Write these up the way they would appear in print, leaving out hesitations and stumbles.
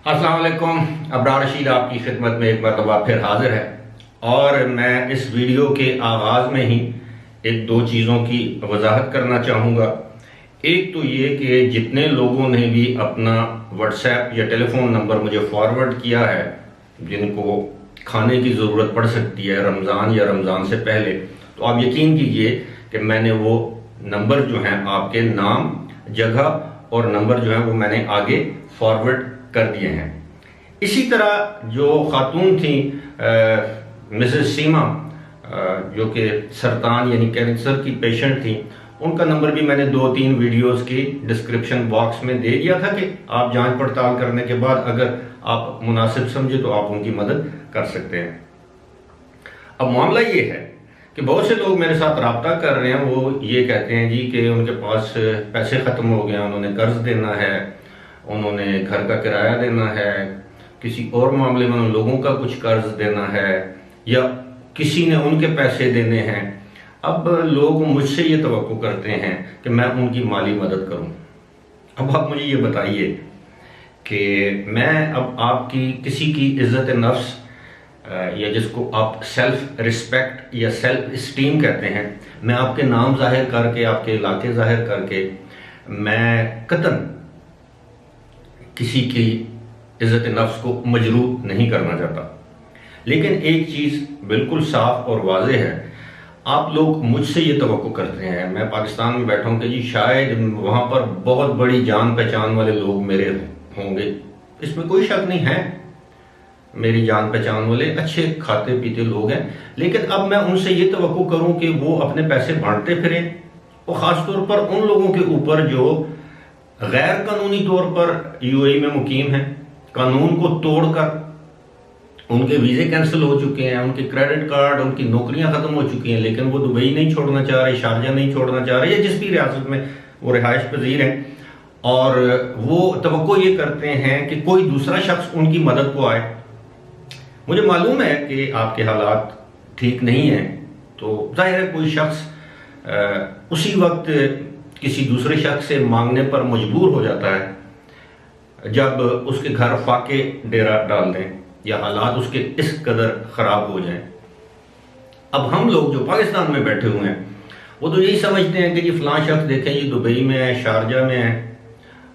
السلام علیکم. ابرار رشید آپ کی خدمت میں ایک مرتبہ پھر حاضر ہے، اور میں اس ویڈیو کے آغاز میں ہی ایک دو چیزوں کی وضاحت کرنا چاہوں گا. ایک تو یہ کہ جتنے لوگوں نے بھی اپنا واٹس ایپ یا ٹیلی فون نمبر مجھے فارورڈ کیا ہے، جن کو کھانے کی ضرورت پڑ سکتی ہے رمضان یا رمضان سے پہلے، تو آپ یقین کیجئے کہ میں نے وہ نمبر جو ہیں آپ کے نام، جگہ اور نمبر جو ہیں وہ میں نے آگے فارورڈ کر دیے ہیں. اسی طرح جو خاتون تھیں مسز سیما، جو کہ سرطان یعنی کینسر کی پیشنٹ تھیں، ان کا نمبر بھی میں نے 2-3 ویڈیوز کی ڈسکرپشن باکس میں دے دیا تھا کہ آپ جانچ پڑتال کرنے کے بعد اگر آپ مناسب سمجھے تو آپ ان کی مدد کر سکتے ہیں. اب معاملہ یہ ہے کہ بہت سے لوگ میرے ساتھ رابطہ کر رہے ہیں، وہ یہ کہتے ہیں جی کہ ان کے پاس پیسے ختم ہو گئے ہیں، انہوں نے قرض دینا ہے، انہوں نے گھر کا کرایہ دینا ہے، کسی اور معاملے میں ان لوگوں کا کچھ قرض دینا ہے، یا کسی نے ان کے پیسے دینے ہیں. اب لوگ مجھ سے یہ توقع کرتے ہیں کہ میں ان کی مالی مدد کروں. اب آپ مجھے یہ بتائیے کہ میں اب آپ کی کسی کی عزت نفس یا جس کو آپ سیلف رسپیکٹ یا سیلف اسٹیم کہتے ہیں، میں آپ کے نام ظاہر کر کے، آپ کے علاقے ظاہر کر کے میں قطعاً کسی کی عزت نفس کو مجروح نہیں کرنا چاہتا. لیکن ایک چیز بالکل صاف اور واضح ہے، آپ لوگ مجھ سے یہ توقع کرتے ہیں، میں پاکستان میں بیٹھا ہوں کہ جی شاید وہاں پر بہت بڑی جان پہچان والے لوگ میرے ہوں گے. اس میں کوئی شک نہیں ہے، میری جان پہچان والے اچھے کھاتے پیتے لوگ ہیں. لیکن اب میں ان سے یہ توقع کروں کہ وہ اپنے پیسے بانٹتے پھریں، اور خاص طور پر ان لوگوں کے اوپر جو غیر قانونی طور پر یو اے ای میں مقیم ہیں، قانون کو توڑ کر ان کے ویزے کینسل ہو چکے ہیں، ان کے کریڈٹ کارڈ، ان کی نوکریاں ختم ہو چکی ہیں، لیکن وہ دبئی نہیں چھوڑنا چاہ رہے، شارجہ نہیں چھوڑنا چاہ رہے، یا جس بھی ریاست میں وہ رہائش پذیر ہیں، اور وہ توقع یہ کرتے ہیں کہ کوئی دوسرا شخص ان کی مدد کو آئے. مجھے معلوم ہے کہ آپ کے حالات ٹھیک نہیں ہیں، تو ظاہر ہے کوئی شخص اسی وقت کسی دوسرے شخص سے مانگنے پر مجبور ہو جاتا ہے جب اس کے گھر فاقے ڈیرا ڈال دیں یا حالات اس کے اس قدر خراب ہو جائیں. اب ہم لوگ جو پاکستان میں بیٹھے ہوئے ہیں وہ تو یہی سمجھتے ہیں کہ یہ فلاں شخص دیکھیں یہ دبئی میں ہے، شارجہ میں ہے،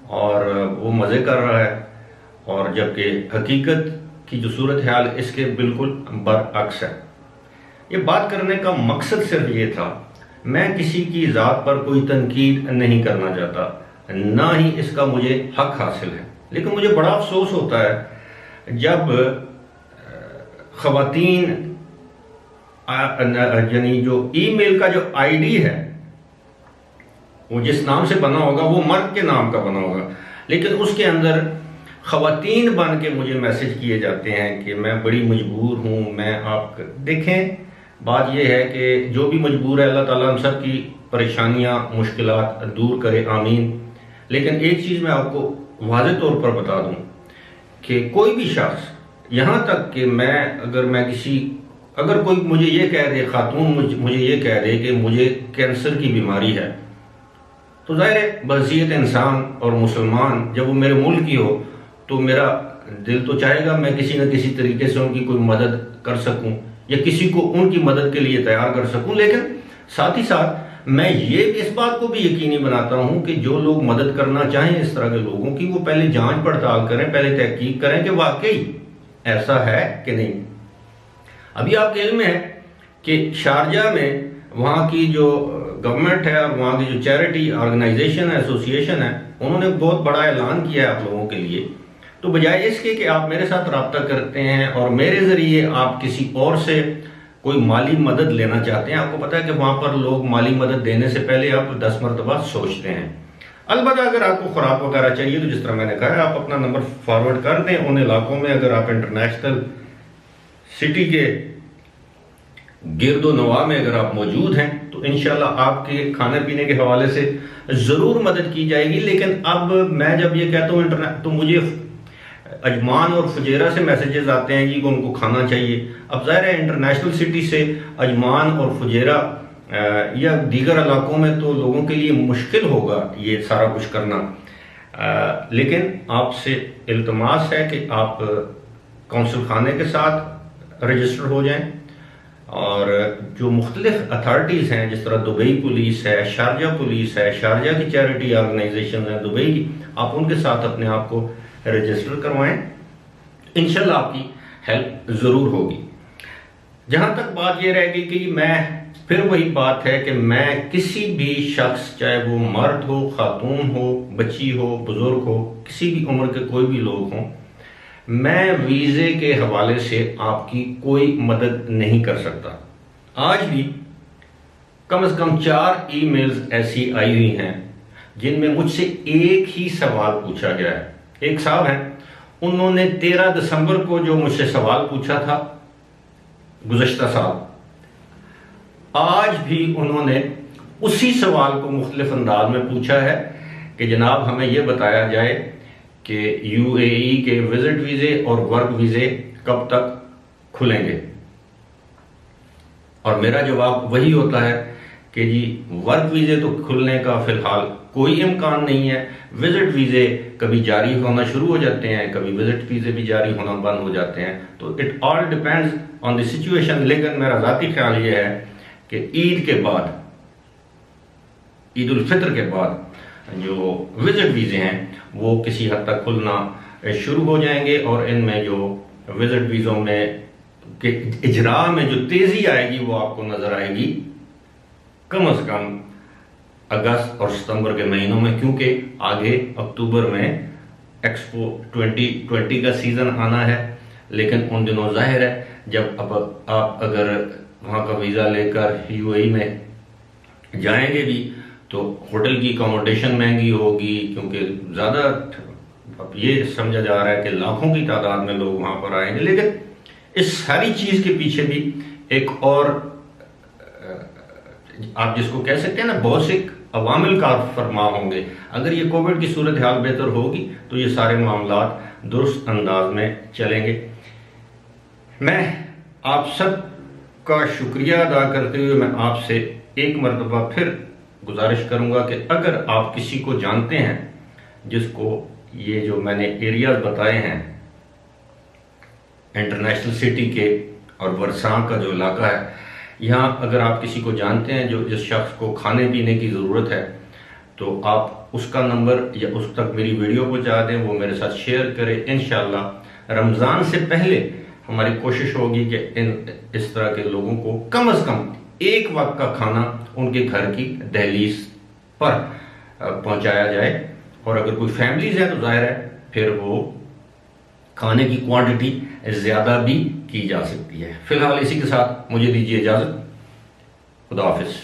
اور وہ مزے کر رہا ہے، اور جبکہ حقیقت کی جو صورتحال اس کے بالکل برعکس ہے. یہ بات کرنے کا مقصد صرف یہ تھا، میں کسی کی ذات پر کوئی تنقید نہیں کرنا چاہتا، نہ ہی اس کا مجھے حق حاصل ہے. لیکن مجھے بڑا افسوس ہوتا ہے جب خواتین یعنی جو ای میل کا جو آئی ڈی ہے وہ جس نام سے بنا ہوگا وہ مرد کے نام کا بنا ہوگا، لیکن اس کے اندر خواتین بن کے مجھے میسج کیے جاتے ہیں کہ میں بڑی مجبور ہوں. میں آپ دیکھیں، بات یہ ہے کہ جو بھی مجبور ہے اللہ تعالیٰ ہم سب کی پریشانیاں مشکلات دور کرے، آمین. لیکن ایک چیز میں آپ کو واضح طور پر بتا دوں کہ کوئی بھی شخص، یہاں تک کہ اگر کوئی مجھے یہ کہہ دے، خاتون مجھے یہ کہہ دے کہ مجھے کینسر کی بیماری ہے، تو ظاہر ہے بحیثیت انسان اور مسلمان جب وہ میرے ملک کی ہو تو میرا دل تو چاہے گا میں کسی نہ کسی طریقے سے ان کی کوئی مدد کر سکوں یا کسی کو ان کی مدد کے لیے تیار کر سکوں. لیکن ساتھ ہی ساتھ میں یہ اس بات کو بھی یقینی بناتا ہوں کہ جو لوگ مدد کرنا چاہیں اس طرح کے لوگوں کی، وہ پہلے جانچ پڑتال کریں، پہلے تحقیق کریں کہ واقعی ایسا ہے کہ نہیں. ابھی آپ کے علم میں ہے کہ شارجہ میں وہاں کی جو گورنمنٹ ہے اور وہاں کی جو چیریٹی آرگنائزیشن ہے، ایسوسیشن ہے، انہوں نے بہت بڑا اعلان کیا ہے آپ لوگوں کے لیے. تو بجائے اس کے کہ آپ میرے ساتھ رابطہ کرتے ہیں اور میرے ذریعے آپ کسی اور سے کوئی مالی مدد لینا چاہتے ہیں، آپ کو پتہ ہے کہ وہاں پر لوگ مالی مدد دینے سے پہلے آپ 10 مرتبہ سوچتے ہیں. البتہ اگر آپ کو خوراک وغیرہ چاہیے تو جس طرح میں نے کہا ہے آپ اپنا نمبر فارورڈ کر دیں ان علاقوں میں. اگر آپ انٹرنیشنل سٹی کے گرد و نواح میں اگر آپ موجود ہیں تو انشاءاللہ آپ کے کھانے پینے کے حوالے سے ضرور مدد کی جائے گی. لیکن اب میں جب یہ کہتا ہوں تو مجھے اجمان اور فجیرہ سے میسیجز آتے ہیں جی کہ ان کو کھانا چاہیے. اب ظاہر ہے انٹرنیشنل سٹی سے اجمان اور فجیرہ یا دیگر علاقوں میں تو لوگوں کے لیے مشکل ہوگا یہ سارا کچھ کرنا. لیکن آپ سے التماس ہے کہ آپ کونسل خانے کے ساتھ رجسٹر ہو جائیں، اور جو مختلف اتھارٹیز ہیں جس طرح دبئی پولیس ہے، شارجہ پولیس ہے، شارجہ کی چیریٹی آرگنائزیشن ہے دبئی کی، آپ ان کے ساتھ اپنے آپ کو رجسٹر کروائیں، انشاءاللہ آپ کی ہیلپ ضرور ہوگی۔ جہاں تک بات یہ رہے گی کہ پھر وہی بات ہے کہ میں کسی بھی شخص، چاہے وہ مرد ہو، خاتون ہو، بچی ہو، بزرگ ہو، کسی بھی عمر کے کوئی بھی لوگ ہوں، میں ویزے کے حوالے سے آپ کی کوئی مدد نہیں کر سکتا۔ آج بھی کم از کم 4 ای میلز ایسی آئی ہوئی ہیں جن میں مجھ سے ایک ہی سوال پوچھا گیا ہے۔ ایک صاحب ہیں، انہوں نے 13 دسمبر کو جو مجھ سے سوال پوچھا تھا گزشتہ سال، آج بھی انہوں نے اسی سوال کو مختلف انداز میں پوچھا ہے کہ جناب ہمیں یہ بتایا جائے کہ یو اے ای کے وزٹ ویزے اور ورک ویزے کب تک کھلیں گے، اور میرا جواب وہی ہوتا ہے کہ جی ورک ویزے تو کھلنے کا فی الحال کوئی امکان نہیں ہے، وزٹ ویزے کبھی جاری ہونا شروع ہو جاتے ہیں، کبھی وزٹ ویزے بھی جاری ہونا بند ہو جاتے ہیں، تو it all depends on the situation. لیکن میرا ذاتی خیال یہ ہے کہ عید کے بعد، عید الفطر کے بعد جو وزٹ ویزے ہیں وہ کسی حد تک کھلنا شروع ہو جائیں گے، اور ان میں جو وزٹ ویزوں میں کہ اجراء میں جو تیزی آئے گی وہ آپ کو نظر آئے گی کم از کم اگست اور ستمبر کے مہینوں میں، کیونکہ آگے اکتوبر میں ایکسپو 2020 کا سیزن آنا ہے۔ لیکن ان دنوں ظاہر ہے جب آپ اگر وہاں کا ویزا لے کر یو اے ای میں جائیں گے بھی تو ہوٹل کی اکوموڈیشن مہنگی ہوگی، کیونکہ زیادہ اب یہ سمجھا جا رہا ہے کہ لاکھوں کی تعداد میں لوگ وہاں پر آئیں گے۔ لیکن اس ساری چیز کے پیچھے بھی ایک اور آپ جس کو کہہ سکتے ہیں نا بہت سے عوامل کار فرما ہوں گے۔ اگر یہ کووڈ کی صورتحال بہتر ہوگی تو یہ سارے معاملات درست انداز میں چلیں گے۔ میں آپ سب کا شکریہ ادا کرتے ہوئے میں آپ سے ایک مرتبہ پھر گزارش کروں گا کہ اگر آپ کسی کو جانتے ہیں جس کو یہ جو میں نے ایریاز بتائے ہیں انٹرنیشنل سٹی کے اور ورسان کا جو علاقہ ہے، یہاں اگر آپ کسی کو جانتے ہیں جو جس شخص کو کھانے پینے کی ضرورت ہے، تو آپ اس کا نمبر یا اس تک میری ویڈیو پہنچا دیں، وہ میرے ساتھ شیئر کریں۔ انشاءاللہ رمضان سے پہلے ہماری کوشش ہوگی کہ اس طرح کے لوگوں کو کم از کم ایک وقت کا کھانا ان کے گھر کی دہلیز پر پہنچایا جائے، اور اگر کوئی فیملیز ہے تو ظاہر ہے پھر وہ کھانے کی کوانٹٹی زیادہ بھی کی جا سکتی ہے۔ فی الحال اسی کے ساتھ مجھے دیجیے اجازت، خدا حافظ۔